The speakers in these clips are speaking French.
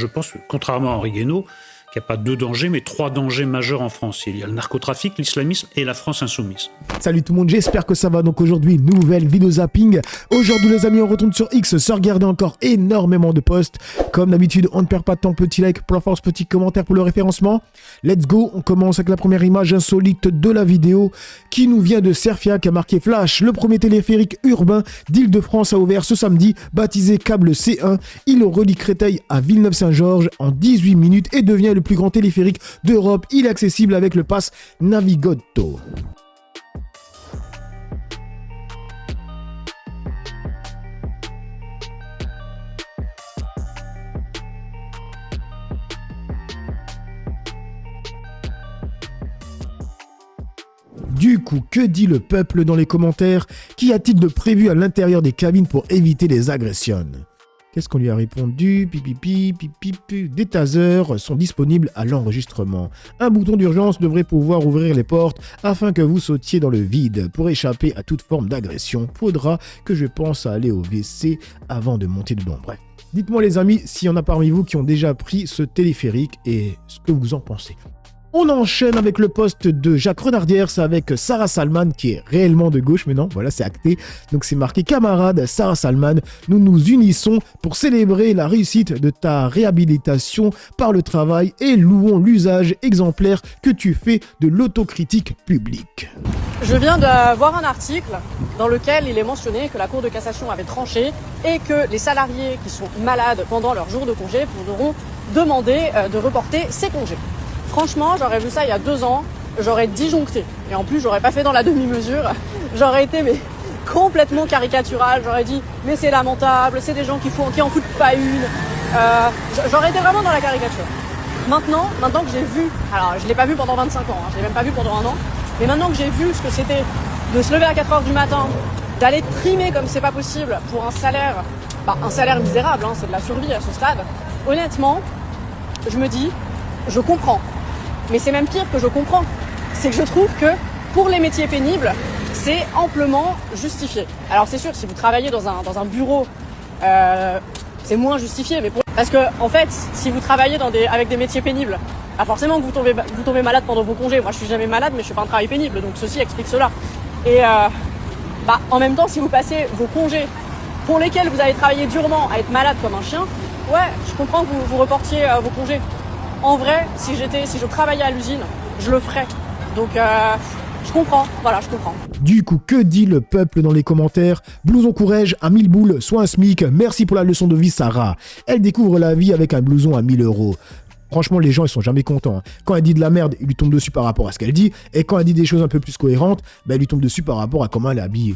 je pense, contrairement à Henri Guénaud, qu'il n'y a pas 2 dangers, mais 3 dangers majeurs en France. Il y a le narcotrafic, l'islamisme et la France insoumise. Salut tout le monde, j'espère que ça va. Donc aujourd'hui, nouvelle vidéo zapping. Aujourd'hui les amis, on retourne sur X, se regarder encore énormément de posts. Comme d'habitude, on ne perd pas de temps, petit like, plein force, petit commentaire pour le référencement. Let's go, on commence avec la première image insolite de la vidéo qui nous vient de Serfia, qui a marqué Flash. Le premier téléphérique urbain d'Île-de-France a ouvert ce samedi, baptisé câble C1. Il relie Créteil à Villeneuve-Saint-Georges en 18 minutes et devient le plus grand téléphérique d'Europe. Il est accessible avec le pass Navigoto. Du coup, que dit le peuple dans les commentaires? Qu'y a-t-il de prévu à l'intérieur des cabines pour éviter les agressions? Qu'est-ce qu'on lui a répondu? Des tasers sont disponibles à l'enregistrement. Un bouton d'urgence devrait pouvoir ouvrir les portes afin que vous sautiez dans le vide. Pour échapper à toute forme d'agression, faudra que je pense à aller au WC avant de monter dedans. Bref. Dites-moi les amis s'il y en a parmi vous qui ont déjà pris ce téléphérique et ce que vous en pensez. On enchaîne avec le post de Jacques Renardière, c'est avec Sarah Salman qui est réellement de gauche, mais non, voilà, c'est acté. Donc c'est marqué camarade Sarah Salman, nous nous unissons pour célébrer la réussite de ta réhabilitation par le travail et louons l'usage exemplaire que tu fais de l'autocritique publique. Je viens de voir un article dans lequel il est mentionné que la Cour de cassation avait tranché et que les salariés qui sont malades pendant leur jour de congé pourront demander de reporter ces congés. Franchement, j'aurais vu ça il y a 2 ans, j'aurais disjoncté. Et en plus, j'aurais pas fait dans la demi-mesure. J'aurais été complètement caricatural. J'aurais dit, mais c'est lamentable, c'est des gens qui en foutent pas une. J'aurais été vraiment dans la caricature. Maintenant que j'ai vu, alors je l'ai pas vu pendant 25 ans, je l'ai même pas vu pendant 1 an, mais maintenant que j'ai vu ce que c'était de se lever à 4 h du matin, d'aller trimer comme c'est pas possible pour un salaire misérable, c'est de la survie à ce stade, honnêtement, je me dis, je comprends. Mais c'est même pire que je comprends. C'est que je trouve que pour les métiers pénibles, c'est amplement justifié. Alors c'est sûr, si vous travaillez dans un bureau, c'est moins justifié. Mais parce que en fait, si vous travaillez avec des métiers pénibles, forcément que vous tombez malade pendant vos congés. Moi, je suis jamais malade, mais je fais pas un travail pénible. Donc ceci explique cela. Et en même temps, si vous passez vos congés pour lesquels vous avez travaillé durement à être malade comme un chien, ouais, je comprends que vous reportiez vos congés. En vrai, si je travaillais à l'usine, je le ferais. Donc, je comprends. Voilà, je comprends. Du coup, que dit le peuple dans les commentaires? Blouson Courrèges à 1000 boules, soit un SMIC. Merci pour la leçon de vie, Sarah. Elle découvre la vie avec un blouson à 1000 €. Franchement, les gens, ils sont jamais contents. Quand elle dit de la merde, il lui tombe dessus par rapport à ce qu'elle dit. Et quand elle dit des choses un peu plus cohérentes, il lui tombe dessus par rapport à comment elle est habillée.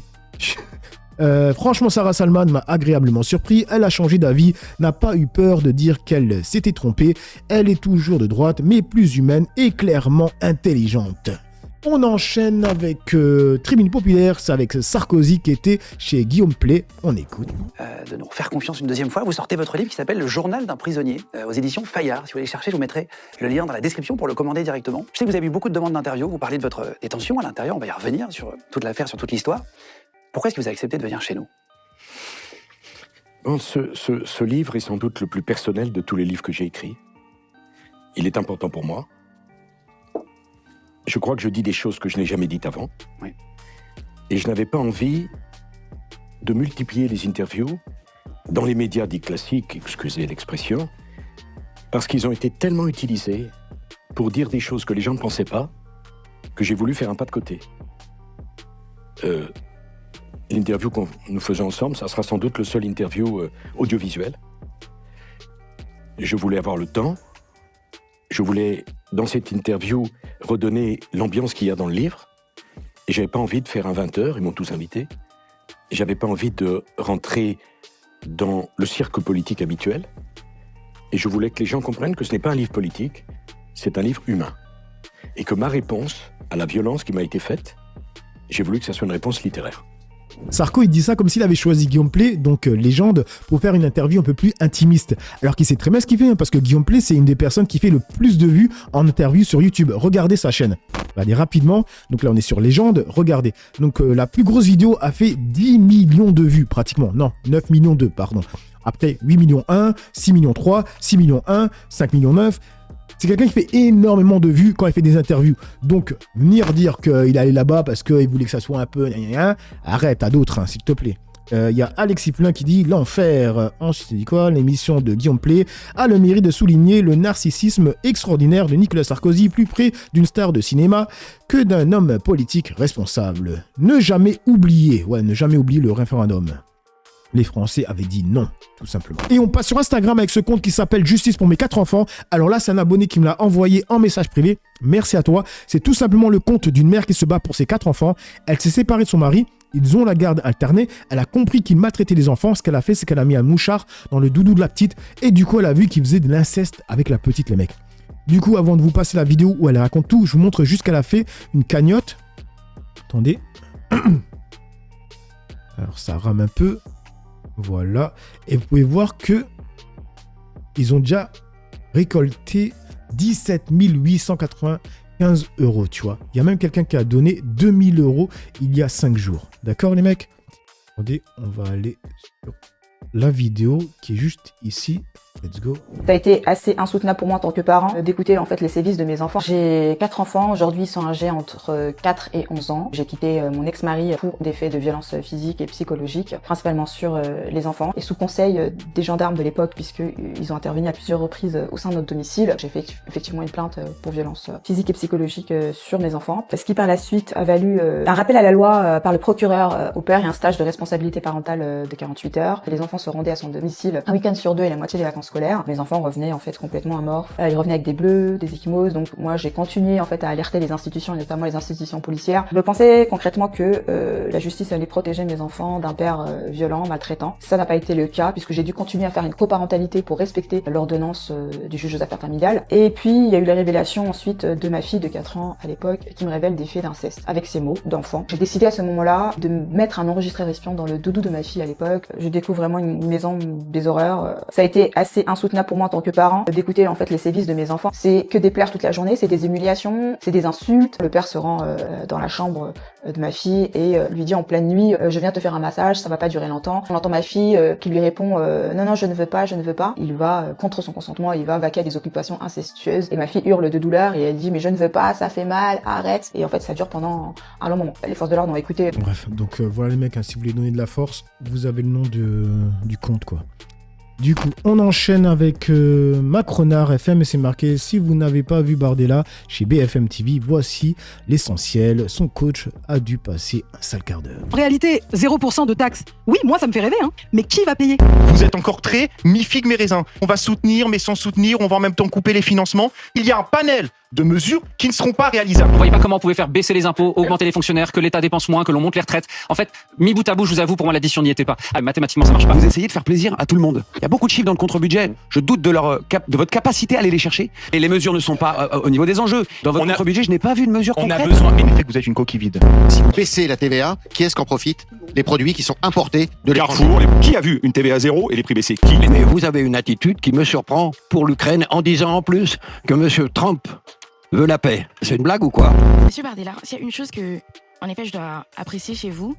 Franchement, Sarah Salman m'a agréablement surpris. Elle a changé d'avis, n'a pas eu peur de dire qu'elle s'était trompée. Elle est toujours de droite, mais plus humaine et clairement intelligente. On enchaîne avec Tribune Populaire, c'est avec Sarkozy qui était chez Guillaume Play. On écoute. De nous faire confiance une deuxième fois, vous sortez votre livre qui s'appelle Le Journal d'un prisonnier, aux éditions Fayard. Si vous voulez le chercher, je vous mettrai le lien dans la description pour le commander directement. Je sais que vous avez eu beaucoup de demandes d'interview, vous parlez de votre détention à l'intérieur, on va y revenir sur toute l'affaire, sur toute l'histoire. Pourquoi est-ce que vous avez accepté de venir chez nous? Bon, ce livre est sans doute le plus personnel de tous les livres que j'ai écrits. Il est important pour moi. Je crois que je dis des choses que je n'ai jamais dites avant. Oui. Et je n'avais pas envie de multiplier les interviews dans les médias dits classiques, excusez l'expression, parce qu'ils ont été tellement utilisés pour dire des choses que les gens ne pensaient pas, que j'ai voulu faire un pas de côté. L'interview que nous faisons ensemble, ça sera sans doute le seul interview audiovisuel. Je voulais avoir le temps. Je voulais, dans cette interview, redonner l'ambiance qu'il y a dans le livre. Et j'avais pas envie de faire un 20 h, ils m'ont tous invité. J'avais pas envie de rentrer dans le cirque politique habituel. Et je voulais que les gens comprennent que ce n'est pas un livre politique, c'est un livre humain. Et que ma réponse à la violence qui m'a été faite, j'ai voulu que ça soit une réponse littéraire. Sarko, il dit ça comme s'il avait choisi Guillaume Play, donc légende, pour faire une interview un peu plus intimiste. Alors qu'il sait très bien ce qu'il fait, parce que Guillaume Play, c'est une des personnes qui fait le plus de vues en interview sur YouTube. Regardez sa chaîne. Regardez rapidement. Donc là, on est sur Légende. Regardez. Donc la plus grosse vidéo a fait 10 millions de vues pratiquement. Non, 9 millions 2, pardon. Après, 8 millions 1, 6 millions 3, 6 millions 1, 5 millions 9. C'est quelqu'un qui fait énormément de vues quand il fait des interviews. Donc, venir dire qu'il allait là-bas parce qu'il voulait que ça soit un peu... Arrête, à d'autres, hein, s'il te plaît. Y a Alexis Poulain qui dit « L'enfer ». Ensuite, il dit quoi ? L'émission de Guillaume Play a le mérite de souligner le narcissisme extraordinaire de Nicolas Sarkozy, plus près d'une star de cinéma que d'un homme politique responsable. Ne jamais oublier le référendum. Les Français avaient dit non, tout simplement. Et on passe sur Instagram avec ce compte qui s'appelle Justice pour mes 4 enfants. Alors là, c'est un abonné qui me l'a envoyé en message privé. Merci à toi. C'est tout simplement le compte d'une mère qui se bat pour ses 4 enfants. Elle s'est séparée de son mari. Ils ont la garde alternée. Elle a compris qu'il maltraitait les enfants. Ce qu'elle a fait, c'est qu'elle a mis un mouchard dans le doudou de la petite. Et du coup, elle a vu qu'il faisait de l'inceste avec la petite, les mecs. Du coup, avant de vous passer la vidéo où elle raconte tout, je vous montre juste qu'elle a fait une cagnotte. Attendez. Alors, ça rame un peu. Voilà. Et vous pouvez voir que ils ont déjà récolté 17 895 €, tu vois. Il y a même quelqu'un qui a donné 2000 € il y a 5 jours. D'accord, les mecs ? Attendez, on va aller sur la vidéo qui est juste ici. Let's go. Ça a été assez insoutenable pour moi en tant que parent d'écouter en fait les sévices de mes enfants. J'ai 4 enfants, aujourd'hui ils sont âgés entre 4 et 11 ans. J'ai quitté mon ex-mari pour des faits de violence physique et psychologique, principalement sur les enfants. Et sous conseil des gendarmes de l'époque, puisqu'ils ont intervenu à plusieurs reprises au sein de notre domicile, j'ai fait effectivement une plainte pour violence physique et psychologique sur mes enfants. Ce qui par la suite a valu un rappel à la loi par le procureur au père et un stage de responsabilité parentale de 48 heures. Les enfants se rendaient à son domicile un week-end sur 2 et la moitié des vacances scolaires. Mes enfants revenaient en fait complètement amorphes. Ils revenaient avec des bleus, des ecchymoses. Donc moi j'ai continué en fait à alerter les institutions, et notamment les institutions policières. Je pensais concrètement que la justice allait protéger mes enfants d'un père violent, maltraitant. Ça n'a pas été le cas puisque j'ai dû continuer à faire une coparentalité pour respecter l'ordonnance du juge aux affaires familiales. Et puis il y a eu la révélation ensuite de ma fille de 4 ans à l'époque qui me révèle des faits d'inceste avec ces mots d'enfant. J'ai décidé à ce moment-là de mettre un enregistreur espion dans le doudou de ma fille à l'époque. Je découvre vraiment une maison des horreurs. Ça a été assez insoutenable pour moi en tant que parent d'écouter en fait les sévices de mes enfants. C'est que des pleurs toute la journée, c'est des humiliations, c'est des insultes. Le père se rend dans la chambre de ma fille et lui dit en pleine nuit je viens te faire un massage, ça va pas durer longtemps. On entend ma fille qui lui répond non je ne veux pas. Il va contre son consentement, il va vaquer à des occupations incestueuses et ma fille hurle de douleur et elle dit mais je ne veux pas, ça fait mal, arrête. Et en fait ça dure pendant un long moment. Les forces de l'ordre ont écouté. Bref, donc voilà les mecs, hein, si vous voulez donner de la force, vous avez le nom du compte quoi. Du coup, on enchaîne avec Macronard FM et c'est marqué « Si vous n'avez pas vu Bardella chez BFM TV, voici l'essentiel. Son coach a dû passer un sale quart d'heure. » En réalité, 0% de taxes. Oui, moi, ça me fait rêver, hein. Mais qui va payer ? Vous êtes encore très mi-figue, mi-raisin. On va soutenir, mais sans soutenir. On va en même temps couper les financements. Il y a un panel de mesures qui ne seront pas réalisables. Vous voyez pas comment on pouvait faire baisser les impôts, augmenter les fonctionnaires, que l'État dépense moins, que l'on monte les retraites. En fait, mis bout à bout, je vous avoue, pour moi, l'addition n'y était pas. Mathématiquement, ça marche pas. Vous essayez de faire plaisir à tout le monde. Il y a beaucoup de chiffres dans le contre-budget. Je doute de votre capacité à aller les chercher. Et les mesures ne sont pas au niveau des enjeux. Dans votre contre-budget, je n'ai pas vu de mesures concrètes. On a besoin, mais en effet, vous êtes une coquille vide. Si vous baissez la TVA, qui est-ce qu'en profite ? Les produits qui sont importés de l'étranger. Carrefour, qui a vu une TVA zéro et les prix baissés ? Qui ? Mais vous avez une attitude qui me surprend pour l'Ukraine en disant en plus que M. Trump veut la paix. C'est une blague ou quoi ? Monsieur Bardella, s'il y a une chose que, en effet, je dois apprécier chez vous,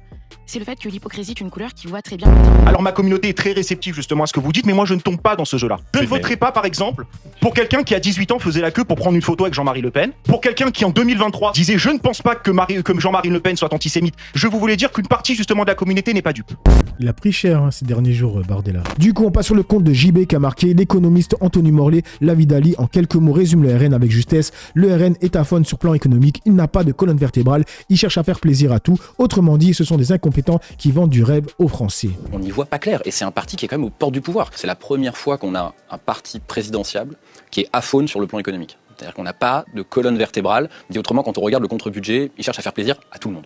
c'est le fait que l'hypocrisie est une couleur qui voit très bien. Alors ma communauté est très réceptive justement à ce que vous dites, mais moi je ne tombe pas dans ce jeu-là. Je ne voterai pas par exemple pour quelqu'un qui à 18 ans faisait la queue pour prendre une photo avec Jean-Marie Le Pen, pour quelqu'un qui en 2023 disait je ne pense pas que Jean-Marie Le Pen soit antisémite. Je voulais dire qu'une partie justement de la communauté n'est pas dupe. Il a pris cher ces derniers jours, Bardella. Du coup, on passe sur le compte de JB qui a marqué l'économiste Anthony Morlet, la vie d'Ali, en quelques mots résume le RN avec justesse. Le RN est aphone sur plan économique, il n'a pas de colonne vertébrale, il cherche à faire plaisir à tout. Autrement dit, ce sont des incompétents qui vendent du rêve aux Français. On n'y voit pas clair et c'est un parti qui est quand même aux portes du pouvoir. C'est la première fois qu'on a un parti présidentiable qui est aphone sur le plan économique. C'est-à-dire qu'on n'a pas de colonne vertébrale. Dit autrement, quand on regarde le contre-budget, il cherche à faire plaisir à tout le monde.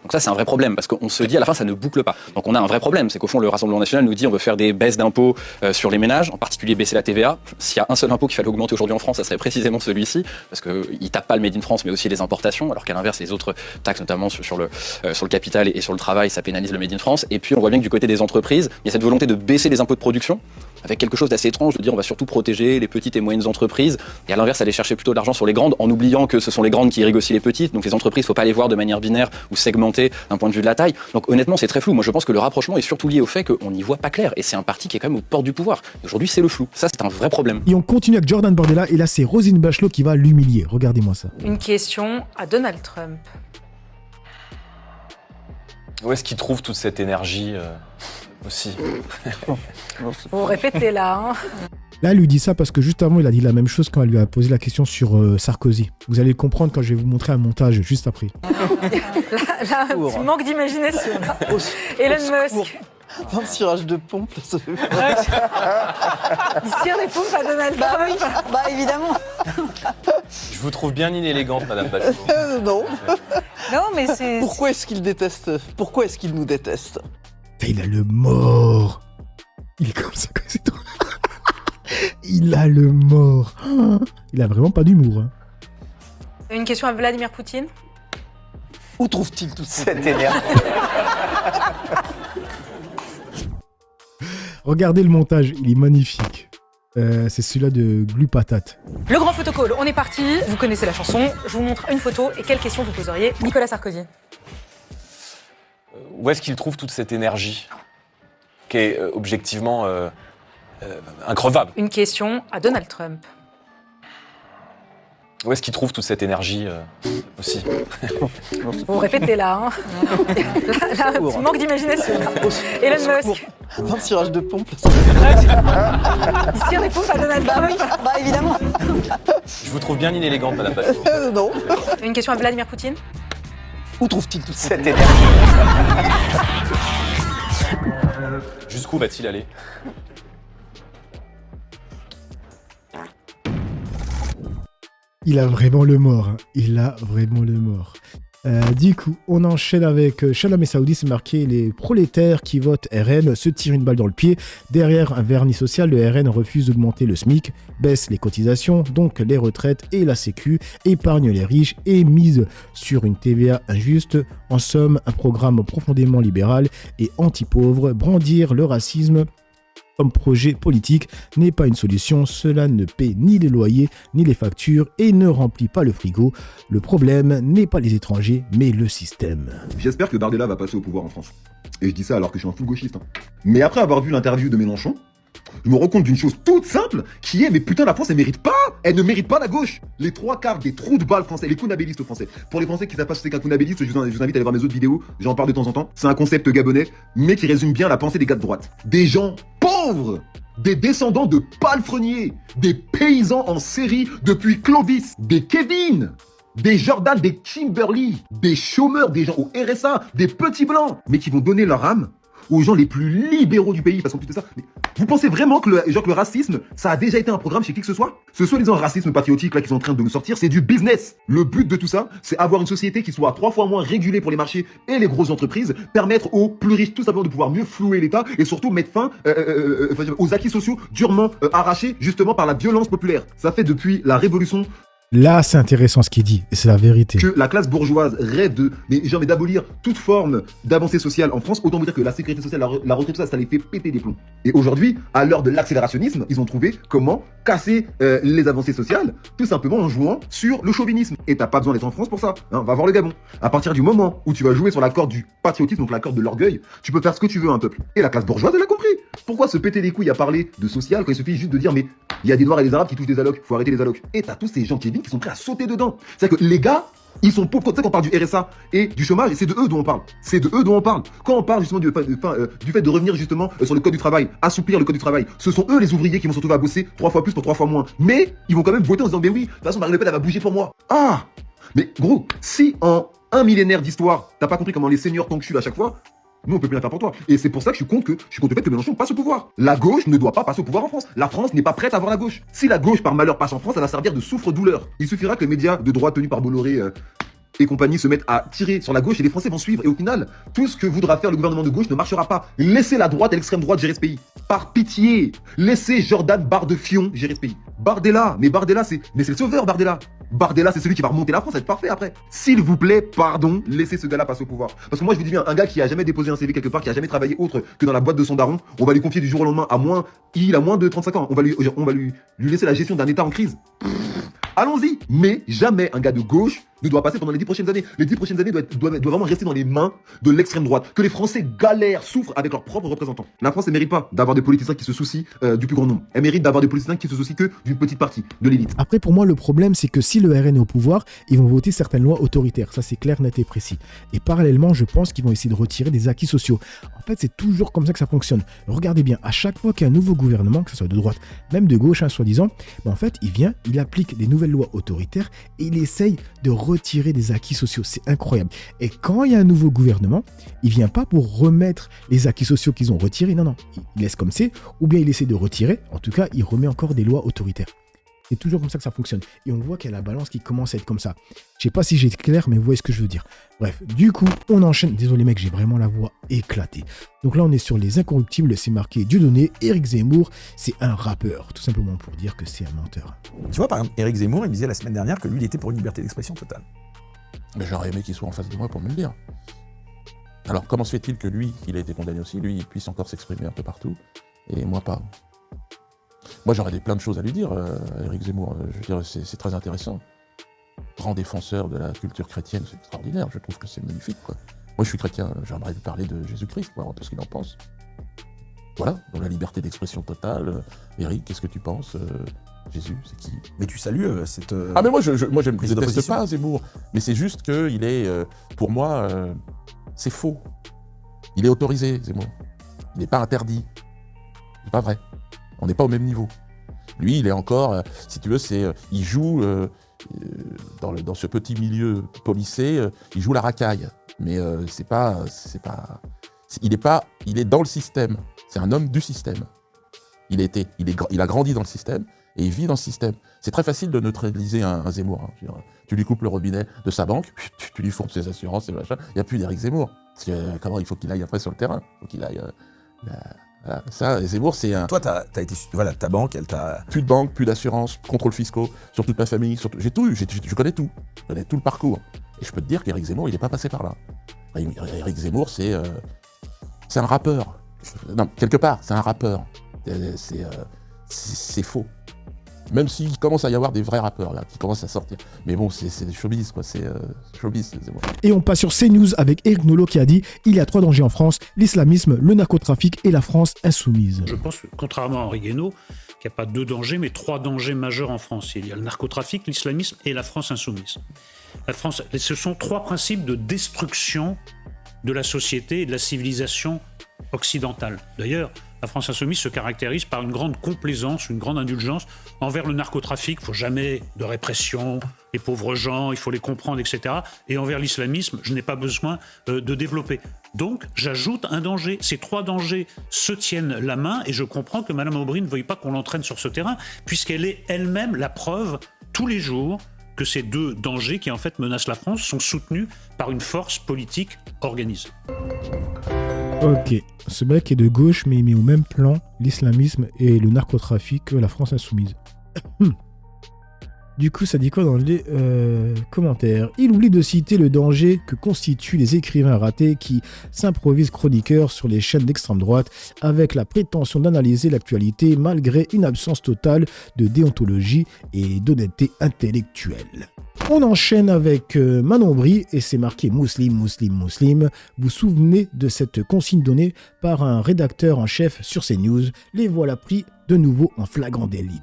Donc ça, c'est un vrai problème, parce qu'on se dit à la fin, ça ne boucle pas. Donc on a un vrai problème, c'est qu'au fond, le Rassemblement national nous dit on veut faire des baisses d'impôts sur les ménages, en particulier baisser la TVA. S'il y a un seul impôt qu'il fallait augmenter aujourd'hui en France, ça serait précisément celui-ci, parce qu'il tape pas le Made in France, mais aussi les importations, alors qu'à l'inverse, les autres taxes, notamment sur le capital et sur le travail, ça pénalise le Made in France. Et puis on voit bien que du côté des entreprises, il y a cette volonté de baisser les impôts de production, avec quelque chose d'assez étrange de dire on va surtout protéger les petites et moyennes entreprises et à l'inverse aller chercher plutôt de l'argent sur les grandes en oubliant que ce sont les grandes qui irriguent aussi les petites. Donc les entreprises, faut pas les voir de manière binaire ou segmentée d'un point de vue de la taille. Donc honnêtement, c'est très flou. Moi, je pense que le rapprochement est surtout lié au fait qu'on n'y voit pas clair et c'est un parti qui est quand même aux portes du pouvoir. Et aujourd'hui, c'est le flou. Ça, c'est un vrai problème. Et on continue avec Jordan Bardella et là, c'est Roselyne Bachelot qui va l'humilier. Regardez-moi ça. Une question à Donald Trump. Où est-ce qu'il trouve toute cette énergie aussi? Vous répétez là. Là, elle lui dit ça parce que juste avant, il a dit la même chose quand elle lui a posé la question sur Sarkozy. Vous allez le comprendre quand je vais vous montrer un montage juste après. Là, un petit manque d'imagination. Elon Musk. Dans le tirage de pompe, là, ça fait Il tire des pompes à Donald Trump. Bah évidemment. Je vous trouve bien inélégante, Madame Bachelot. Non. Non, mais c'est... Pourquoi est-ce qu'il déteste? Pourquoi est-ce qu'il nous déteste? Il a le mort. Il est comme ça, c'est trop... Il a le mort. Il a vraiment pas d'humour. Hein. Une question à Vladimir Poutine. Où trouve-t-il toute cette énergie? Regardez le montage, il est magnifique. C'est celui-là de Glu Patate. Le grand photocall, on est parti. Vous connaissez la chanson. Je vous montre une photo et quelle question vous poseriez Nicolas Sarkozy. Où est-ce qu'il trouve toute cette énergie qui est objectivement increvable? Une question à Donald Trump. Où est-ce qu'il trouve toute cette énergie aussi? Vous répétez là. Là, un petit manque d'imagination. Elon Musk. Dans le tirage de pompe, là, ça Il tire des pompes à Donald Trump. Bah évidemment. Je vous trouve bien inélégante, Madame Bachelot. Non. Une question à Vladimir Poutine. Où trouve-t-il toute cette énergie? Jusqu'où va-t-il aller? Il a vraiment le mort. Hein. Il a vraiment le mort. Du coup, on enchaîne avec Shalom et Saoudi, c'est marqué les prolétaires qui votent RN se tirent une balle dans le pied. Derrière un vernis social, le RN refuse d'augmenter le SMIC, baisse les cotisations, donc les retraites et la Sécu, épargne les riches et mise sur une TVA injuste. En somme, un programme profondément libéral et anti-pauvre. Brandir le racisme comme projet politique n'est pas une solution, cela ne paie ni les loyers ni les factures et ne remplit pas le frigo. Le problème n'est pas les étrangers, mais le système. J'espère que Bardella va passer au pouvoir en France. Et je dis ça alors que je suis un full gauchiste. Hein. Mais après avoir vu l'interview de Mélenchon, je me rends compte d'une chose toute simple, qui est, mais putain, la France, elle ne mérite pas la gauche. Les 3/4 des trous de balles français, les kunabellistes français. Pour les Français qui savent pas ce que c'est qu'un kunabelliste, je vous invite à aller voir mes autres vidéos, j'en parle de temps en temps. C'est un concept gabonais, mais qui résume bien la pensée des gars de droite. Des gens pauvres, des descendants de palefreniers, des paysans en série depuis Clovis, des Kevin, des Jordan, des Kimberly, des chômeurs, des gens au RSA, des petits blancs, mais qui vont donner leur âme aux gens les plus libéraux du pays, parce qu'en plus de ça, mais vous pensez vraiment que le racisme, ça a déjà été un programme chez qui que ce soit? Ce soi-disant racisme patriotique là qu'ils sont en train de nous sortir, c'est du business. Le but de tout ça, c'est avoir une société qui soit 3 fois moins régulée pour les marchés et les grosses entreprises, permettre aux plus riches tout simplement de pouvoir mieux flouer l'État et surtout mettre fin aux acquis sociaux durement arrachés justement par la violence populaire. Ça fait depuis la révolution. Là, c'est intéressant ce qu'il dit, et c'est la vérité. Que la classe bourgeoise rêve d'abolir toute forme d'avancée sociale en France, autant vous dire que la sécurité sociale, la retraite, ça les fait péter des plombs. Et aujourd'hui, à l'heure de l'accélérationnisme, ils ont trouvé comment casser les avancées sociales, tout simplement en jouant sur le chauvinisme. Et t'as pas besoin d'être en France pour ça, hein, va voir le Gabon. À partir du moment où tu vas jouer sur la corde du patriotisme, donc la corde de l'orgueil, tu peux faire ce que tu veux à un peuple. Et la classe bourgeoise, elle a compris. Pourquoi se péter les couilles à parler de social quand il suffit juste de dire mais il y a des Noirs et des Arabes qui touchent des allocs, faut arrêter les allocs. Et t'as tous ces gens qui sont prêts à sauter dedans. C'est-à-dire que les gars, ils sont pauvres. Tu sais qu'on parle du RSA et du chômage, et c'est de eux dont on parle. C'est de eux dont on parle. Quand on parle justement du fait de revenir justement sur le code du travail, assouplir le code du travail, ce sont eux les ouvriers qui vont se retrouver à bosser 3 fois plus pour 3 fois moins. Mais ils vont quand même voter en disant mais oui, de toute façon Marine Le Pen elle va bouger pour moi. Ah, mais gros, si en un millénaire d'histoire, t'as pas compris comment les seniors t'enculent à chaque fois, nous, on peut plus rien faire pour toi. Et c'est pour ça que je suis contre le fait que Mélenchon passe au pouvoir. La gauche ne doit pas passer au pouvoir en France. La France n'est pas prête à avoir la gauche. Si la gauche, par malheur, passe en France, elle va servir de souffre-douleur. Il suffira que les médias de droite tenus par Bolloré et compagnie se mettent à tirer sur la gauche et les Français vont suivre. Et au final, tout ce que voudra faire le gouvernement de gauche ne marchera pas. Laissez la droite et l'extrême droite gérer ce pays. Par pitié, laissez Jordan Barre de Fion gérer ce pays. Bardella, mais Bardella, c'est le sauveur, Bardella. Bardella, c'est celui qui va remonter la France, ça va être parfait après. S'il vous plaît, pardon, laissez ce gars-là passer au pouvoir. Parce que moi, je vous dis bien, un gars qui a jamais déposé un CV quelque part, qui a jamais travaillé autre que dans la boîte de son daron, on va lui confier du jour au lendemain il a moins de 35 ans. On va lui laisser la gestion d'un État en crise. Allons-y. Mais jamais un gars de gauche ne doit passer pendant les 10 prochaines années. Les 10 prochaines années doivent vraiment rester dans les mains de l'extrême droite. Que les Français galèrent, souffrent avec leurs propres représentants. La France, elle mérite pas d'avoir des politiciens qui se soucient du plus grand nombre. Elle mérite d'avoir des politiciens qui se soucient que d'une petite partie, de l'élite. Après, pour moi, le problème, c'est que si le RN est au pouvoir, ils vont voter certaines lois autoritaires. Ça, c'est clair, net et précis. Et parallèlement, je pense qu'ils vont essayer de retirer des acquis sociaux. En fait, c'est toujours comme ça que ça fonctionne. Regardez bien, à chaque fois qu'il y a un nouveau gouvernement, que ce soit de droite, même de gauche, soi-disant, en fait, il applique des nouvelles lois autoritaires et il essaye de retirer des acquis sociaux. C'est incroyable. Et quand il y a un nouveau gouvernement, il vient pas pour remettre les acquis sociaux qu'ils ont retirés. Non. Il laisse comme c'est, ou bien il essaie de retirer. En tout cas, il remet encore des lois autoritaires. C'est toujours comme ça que ça fonctionne. Et on voit qu'il y a la balance qui commence à être comme ça. Je sais pas si j'ai été clair, mais vous voyez ce que je veux dire. Bref, du coup, on enchaîne. Désolé mec, j'ai vraiment la voix éclatée. Donc là, on est sur les incorruptibles. C'est marqué Dieudonné. Éric Zemmour, c'est un rappeur. Tout simplement pour dire que c'est un menteur. Tu vois, par exemple, Éric Zemmour, il me disait la semaine dernière que lui, il était pour une liberté d'expression totale. Mais j'aurais aimé qu'il soit en face de moi pour me le dire. Alors, comment se fait-il que lui, il a été condamné aussi, lui, il puisse encore s'exprimer un peu partout, et moi pas? Moi, j'aurais plein de choses à lui dire, Éric Zemmour. Je veux dire, c'est très intéressant. Grand défenseur de la culture chrétienne, c'est extraordinaire. Je trouve que c'est magnifique, quoi. Moi, je suis chrétien, j'aimerais lui parler de Jésus-Christ, voir un peu ce qu'il en pense. Voilà, dans la liberté d'expression totale. Éric, qu'est-ce que tu penses Jésus, c'est qui? Mais tu salues cette... Ah mais moi je ne déteste pas Zemmour, mais c'est juste que il est, pour moi, c'est faux. Il est autorisé, Zemmour. Il n'est pas interdit. C'est pas vrai. On n'est pas au même niveau. Lui, il est encore, si tu veux, il joue dans ce petit milieu policé, il joue la racaille. Mais il est dans le système. C'est un homme du système. Il a grandi dans le système. Et il vit dans ce système. C'est très facile de neutraliser un Zemmour. Hein. Tu lui coupes le robinet de sa banque, tu lui fonds ses assurances, ses machins. Il n'y a plus d'Éric Zemmour. Parce que comment il faut qu'il aille après sur le terrain. Il faut qu'il aille. Voilà. Ça, Zemmour, c'est un. Toi, t'as été. Voilà, ta banque, elle t'a. Plus de banque, plus d'assurance, contrôles fiscaux, sur toute ma famille. J'ai tout eu. Je connais tout. Je connais tout le parcours. Et je peux te dire qu'Éric Zemmour, il n'est pas passé par là. Éric Zemmour, c'est un rappeur. Non, quelque part, c'est un rappeur. C'est faux. Même s'il commence à y avoir des vrais rappeurs là, qui commencent à sortir. Mais bon, c'est des showbiz, quoi. C'est showbiz, c'est bon. Et on passe sur CNews avec Éric Nolot qui a dit « Il y a 3 dangers en France, l'islamisme, le narcotrafic et la France insoumise ». Je pense, contrairement à Henri Guénaud, qu'il n'y a pas 2 dangers, mais 3 dangers majeurs en France. Il y a le narcotrafic, l'islamisme et la France insoumise. La France, ce sont 3 principes de destruction de la société et de la civilisation occidentale. D'ailleurs, la France insoumise se caractérise par une grande complaisance, une grande indulgence envers le narcotrafic. Il ne faut jamais de répression, les pauvres gens, il faut les comprendre, etc. Et envers l'islamisme, je n'ai pas besoin de développer. Donc, j'ajoute un danger. Ces 3 dangers se tiennent la main et je comprends que Mme Aubry ne veuille pas qu'on l'entraîne sur ce terrain, puisqu'elle est elle-même la preuve, tous les jours, que ces 2 dangers qui en fait menacent la France sont soutenus par une force politique organisée. Ok, ce mec est de gauche, mais il met au même plan l'islamisme et le narcotrafic que la France insoumise. Du coup, ça dit quoi dans les commentaires? Il oublie de citer le danger que constituent les écrivains ratés qui s'improvisent chroniqueurs sur les chaînes d'extrême droite avec la prétention d'analyser l'actualité malgré une absence totale de déontologie et d'honnêteté intellectuelle. On enchaîne avec Manon Bry et c'est marqué Mousseline, Mousseline, Mousseline. Vous vous souvenez de cette consigne donnée par un rédacteur en chef sur CNews? Les voilà pris de nouveau en flagrant délit.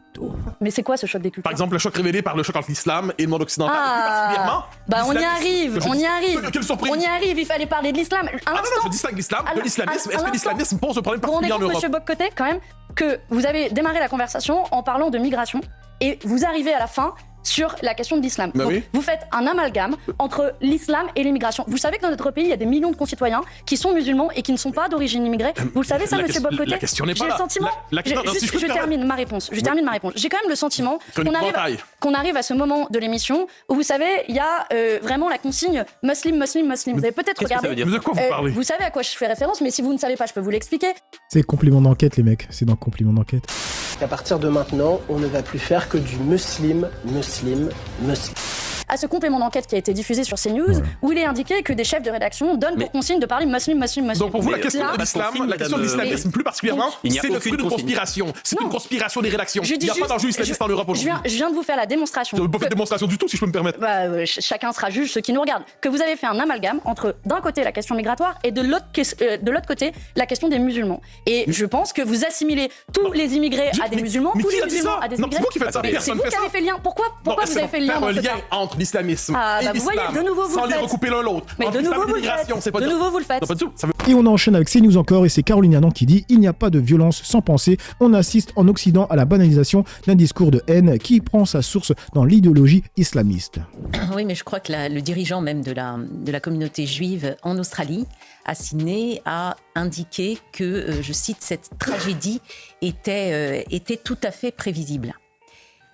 Mais c'est quoi ce choc des cultures? Par exemple, le choc révélé par le choc entre l'islam et le monde occidental. Ah, bah on y arrive, Quelle surprise! On y arrive, il fallait parler de l'islam. Non, je distingue l'islam de l'islamisme. Est-ce que l'islamisme pose un problème particulier en Europe? Monsieur Boccoté, quand même, que vous avez démarré la conversation en parlant de migration et vous arrivez à la fin sur la question de l'islam. Bah oui. Vous faites un amalgame entre l'islam et l'immigration. Vous savez que dans notre pays, il y a des millions de concitoyens qui sont musulmans et qui ne sont pas d'origine immigrée. Vous le savez ça, monsieur Boccoté? La question n'est pas là. J'ai le sentiment... Je termine ma réponse. J'ai quand même le sentiment qu'on arrive à ce moment de l'émission où, vous savez, il y a vraiment la consigne muslim, muslim, muslim. Vous avez peut-être regardé... De quoi vous parlez? Vous savez à quoi je fais référence, mais si vous ne savez pas, je peux vous l'expliquer. C'est complément d'enquête, les mecs. C'est dans complément d'enquête. qu'à partir de maintenant, on ne va plus faire que du muslim. À ce complément d'enquête qui a été diffusé sur CNews, où il est indiqué que des chefs de rédaction donnent pour consigne de parler muslim. Donc pour vous, la question de l'islamisme, plus particulièrement, c'est le fruit de conspiration. C'est une conspiration des rédactions. Il n'y a pas d'enjeu islamiste en Europe aujourd'hui. Je viens de vous faire la démonstration. Vous n'avez pas fait de démonstration du tout, si je peux me permettre. Chacun sera juge, ceux qui nous regardent. Que vous avez fait un amalgame entre, d'un côté, la question migratoire et de l'autre côté, la question des musulmans. Et je pense que vous assimilez tous les immigrés à des musulmans, tous les musulmans à des immigrés. C'est vous qui faites ça. C'est vous qui avez fait le lien. Pourquoi vous avez fait le lien dans ce cas entre l'islamisme et vous voyez, l'islam, de nouveau vous sans le les faites. recouper l'un l'autre. Mais de nouveau vous le faites. De nouveau vous le faites. Et on enchaîne avec CNews encore, et c'est Caroline Hernan qui dit « Il n'y a pas de violence sans pensée. On assiste en Occident à la banalisation d'un discours de haine qui prend sa source dans l'idéologie islamiste. » Oui, mais je crois que le dirigeant même de la communauté juive en Australie, à Sydney, a indiqué que, je cite, cette tragédie était tout à fait prévisible.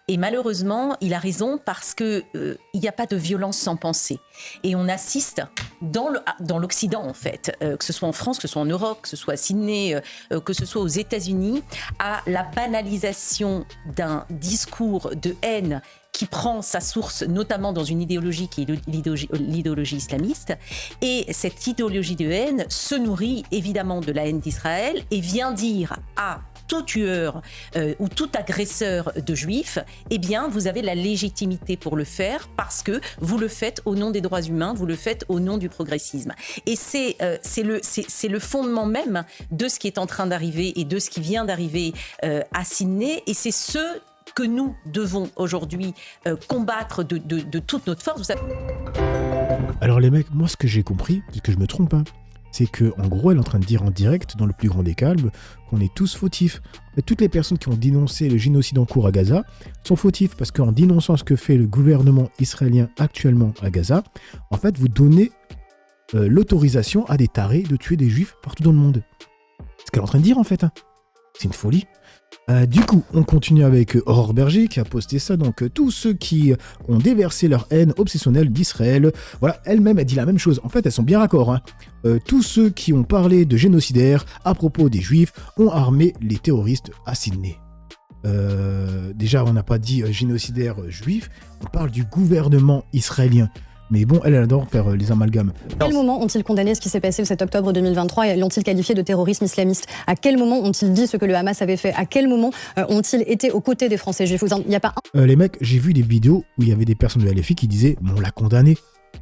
Et malheureusement, il a raison parce que il n'y a pas de violence sans pensée. Et on assiste dans l'Occident, en fait, que ce soit en France, que ce soit en Europe, que ce soit à Sydney, que ce soit aux États-Unis, à la banalisation d'un discours de haine qui prend sa source notamment dans une idéologie qui est l'idéologie islamiste. Et cette idéologie de haine se nourrit évidemment de la haine d'Israël et vient dire à tout tueur ou tout agresseur de juifs, eh bien, vous avez la légitimité pour le faire parce que vous le faites au nom des droits humains, vous le faites au nom du progressisme. Et c'est le fondement même de ce qui est en train d'arriver et de ce qui vient d'arriver à Sydney. Et c'est ce que nous devons aujourd'hui combattre de toute notre force. Alors les mecs, moi ce que j'ai compris, c'est que je me trompe, c'est que en gros elle est en train de dire en direct, dans le plus grand des calmes, qu'on est tous fautifs. Et toutes les personnes qui ont dénoncé le génocide en cours à Gaza sont fautifs parce qu'en dénonçant ce que fait le gouvernement israélien actuellement à Gaza, en fait vous donnez l'autorisation à des tarés de tuer des juifs partout dans le monde. C'est ce qu'elle est en train de dire en fait. C'est une folie. Du coup, on continue avec Aurore Berger qui a posté ça. Donc, tous ceux qui ont déversé leur haine obsessionnelle d'Israël, voilà, elle-même, elle dit la même chose. En fait, elles sont bien raccord. Tous ceux qui ont parlé de génocidaires à propos des Juifs ont armé les terroristes à Sydney. Déjà, on n'a pas dit génocidaires juifs, on parle du gouvernement israélien. Mais bon, elle adore faire les amalgames. À quel moment ont-ils condamné ce qui s'est passé le 7 octobre 2023 et l'ont-ils qualifié de terrorisme islamiste? À quel moment ont-ils dit ce que le Hamas avait fait? À quel moment ont-ils été aux côtés des Français juifs? Il n'y a pas les mecs, j'ai vu des vidéos où il y avait des personnes de LFI qui disaient « on l'a condamné ».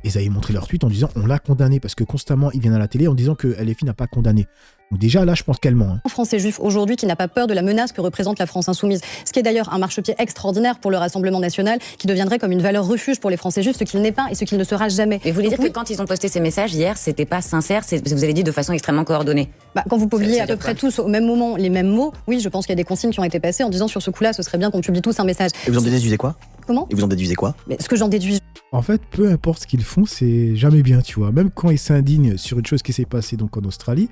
Et ils avaient montré leur tweet en disant « on l'a condamné » parce que constamment ils viennent à la télé en disant que LFI n'a pas condamné. Donc déjà là, je pense qu'elle ment. un Français juif aujourd'hui qui n'a pas peur de la menace que représente la France insoumise. Ce qui est d'ailleurs un marchepied extraordinaire pour le Rassemblement national qui deviendrait comme une valeur refuge pour les Français juifs, ce qu'il n'est pas et ce qu'il ne sera jamais. Et vous voulez dire que quand ils ont posté ces messages hier, c'était pas sincère, vous avez dit de façon extrêmement coordonnée? Quand vous publiez à peu près tous au même moment les mêmes mots, oui, je pense qu'il y a des consignes qui ont été passées en disant sur ce coup-là, ce serait bien qu'on publie tous un message. Et vous en déduisez quoi? Comment? Et vous en déduisez quoi? Mais ce que j'en déduis. En fait, peu importe ce qu'ils font, c'est jamais bien, tu vois. Même quand ils s'indignent sur une chose qui s'est passée donc en Australie,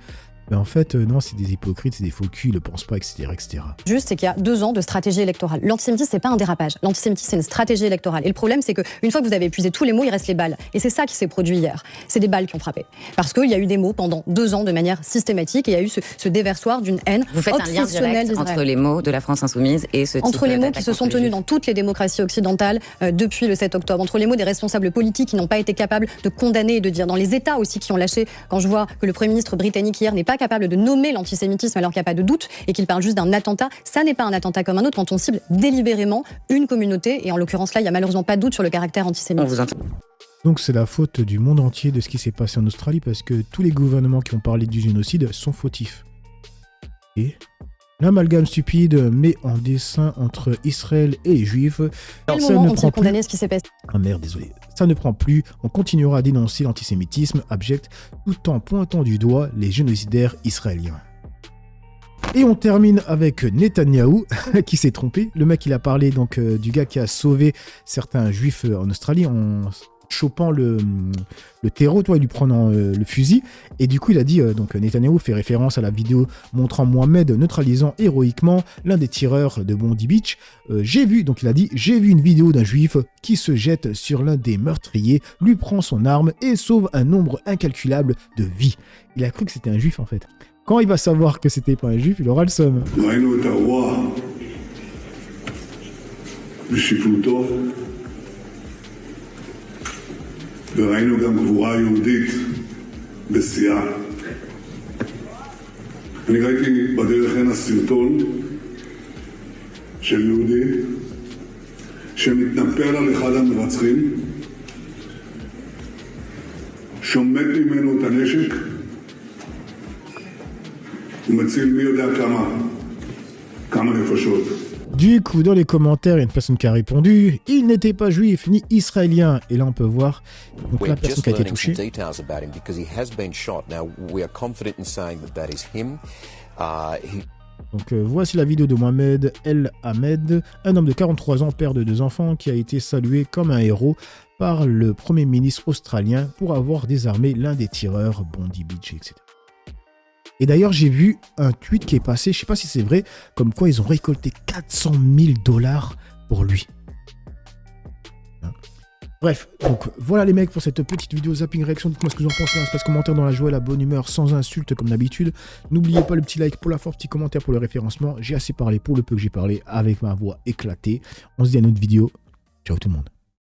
ben en fait, non, c'est des hypocrites, c'est des faux culs, ils ne pensent pas, etc., etc. Juste, c'est qu'il y a 2 ans de stratégie électorale. L'antisémitisme, c'est pas un dérapage. L'antisémitisme, c'est une stratégie électorale. Et le problème, c'est qu'une fois que vous avez épuisé tous les mots, il reste les balles. Et c'est ça qui s'est produit hier. C'est des balles qui ont frappé. Parce qu'il y a eu des mots pendant 2 ans de manière systématique et il y a eu ce déversoir d'une haine Vous faites un lien direct entre les mots de la France insoumise et ce type entre les mots qui se sont tenus dans toutes les démocraties occidentales depuis le 7 octobre. Entre les mots des responsables politiques qui n'ont pas été capables de condamner et de dire. Dans les États aussi qui ont lâché. Quand je vois que le Premier ministre britannique hier n'est pas capable de nommer l'antisémitisme alors qu'il n'y a pas de doute et qu'il parle juste d'un attentat, ça n'est pas un attentat comme un autre quand on cible délibérément une communauté et en l'occurrence là il n'y a malheureusement pas de doute sur le caractère antisémite. Donc c'est la faute du monde entier de ce qui s'est passé en Australie parce que tous les gouvernements qui ont parlé du génocide sont fautifs. Et l'amalgame stupide met en dessin entre Israël et les Juifs. À quel moment ont-ils condamné ce qui s'est passé? Ah merde, désolé. Ça ne prend plus. On continuera à dénoncer l'antisémitisme abject tout en pointant du doigt les génocidaires israéliens. Et on termine avec Netanyahou qui s'est trompé. Le mec, il a parlé donc du gars qui a sauvé certains juifs en Australie en chopant le terreau, toi, il lui prenant le fusil. Et du coup, il a dit, donc Netanyahou fait référence à la vidéo montrant Mohamed neutralisant héroïquement l'un des tireurs de Bondi Beach. J'ai vu une vidéo d'un juif qui se jette sur l'un des meurtriers, lui prend son arme et sauve un nombre incalculable de vies. Il a cru que c'était un juif, en fait. Quand il va savoir que c'était pas un juif, il aura le seum. ושפלותו, וראינו גם גבורה יהודית בשיאה. אני ראיתי בדרך הנה סרטון של יהודי שמתנפל על אחד המרצחים, שומט ממנו את הנשק ומציל מי יודע כמה נפשות. Du coup, dans les commentaires, il y a une personne qui a répondu « Il n'était pas juif ni israélien ». Et là, on peut voir donc, la personne qui a été touchée. Donc voici la vidéo de Mohamed El Ahmed, un homme de 43 ans, père de 2 enfants, qui a été salué comme un héros par le Premier ministre australien pour avoir désarmé l'un des tireurs, Bondi Beach, etc. Et d'ailleurs, j'ai vu un tweet qui est passé, je ne sais pas si c'est vrai, comme quoi ils ont récolté 400 000 $ pour lui. Hein. Bref, donc voilà les mecs pour cette petite vidéo zapping réaction. Dites-moi ce que vous en pensez, un espace commentaire dans la joie et la bonne humeur, sans insultes comme d'habitude. N'oubliez pas le petit like pour la force, petit commentaire pour le référencement. J'ai assez parlé pour le peu que j'ai parlé avec ma voix éclatée. On se dit à une autre vidéo. Ciao tout le monde.